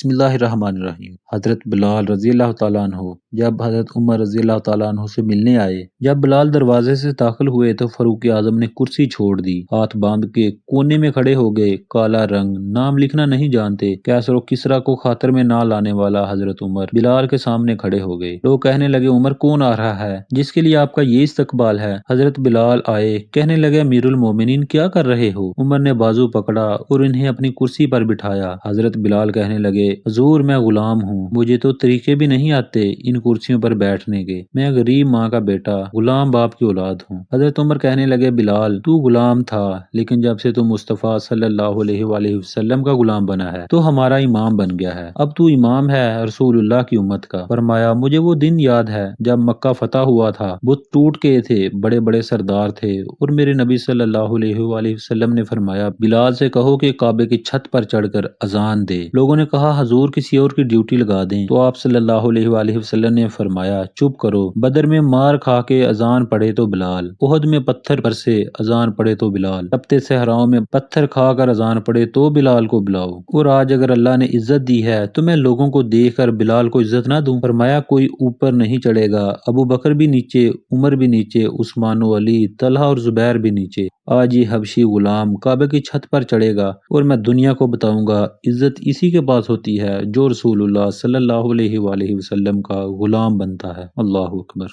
بسم اللہ الرحمن الرحیم۔ حضرت بلال رضی اللہ تعالیٰ عنہ جب حضرت عمر رضی اللہ تعالیٰ عنہ سے ملنے آئے، جب بلال دروازے سے داخل ہوئے تو فاروق اعظم نے کرسی چھوڑ دی، ہاتھ باندھ کے کونے میں کھڑے ہو گئے۔ کالا رنگ، نام لکھنا نہیں جانتے، کیسر و کسرا کو خاطر میں نہ لانے والا حضرت عمر بلال کے سامنے کھڑے ہو گئے۔ لوگ کہنے لگے، عمر کون آ رہا ہے جس کے لیے آپ کا یہ استقبال ہے؟ حضرت بلال آئے، کہنے لگے، امیر المومنین کیا کر رہے ہو؟ عمر نے بازو پکڑا اور انہیں اپنی کرسی پر بٹھایا۔ حضرت بلال کہنے لگے، حضور میں غلام ہوں، مجھے تو طریقے بھی نہیں آتے ان کرسیوں پر بیٹھنے کے، میں غریب ماں کا بیٹا، غلام باپ کی اولاد ہوں۔ حضرت عمر کہنے لگے، بلال تو غلام تھا، لیکن جب سے تو مصطفیٰ صلی اللہ علیہ وآلہ وسلم کا غلام بنا ہے تو ہمارا امام بن گیا ہے، اب تو امام ہے رسول اللہ کی امت کا۔ فرمایا، مجھے وہ دن یاد ہے جب مکہ فتح ہوا تھا، بت ٹوٹ گئے تھے، بڑے بڑے سردار تھے، اور میرے نبی صلی اللہ علیہ وآلہ وسلم نے فرمایا، بلال سے کہو کہ کعبے کی چھت پر چڑھ کر اذان دے۔ لوگوں نے کہا، حضور کسی اور کی ڈیوٹی لگا دیں، تو آپ صلی اللہ علیہ وآلہ وسلم نے فرمایا، چپ کرو، بدر میں مار کھا کے اذان پڑھے تو بلال، احد میں پتھر برسے اذان پڑھے تو بلال، تپتے صحراؤں میں پتھر کھا کر اذان پڑھے تو بلال کو بلاؤ۔ اور آج اگر اللہ نے عزت دی ہے تو میں لوگوں کو دیکھ کر بلال کو عزت نہ دوں؟ فرمایا، کوئی اوپر نہیں چڑھے گا، ابو بکر بھی نیچے، عمر بھی نیچے، عثمان و علی، طلحہ اور زبیر بھی نیچے، آج یہ حبشی غلام کعبے کی چھت پر چڑھے گا اور میں دنیا کو بتاؤں گا عزت اسی کے پاس ہوتی ہے جو رسول اللہ صلی اللہ علیہ وآلہ وسلم کا غلام بنتا ہے۔ اللہ اکبر۔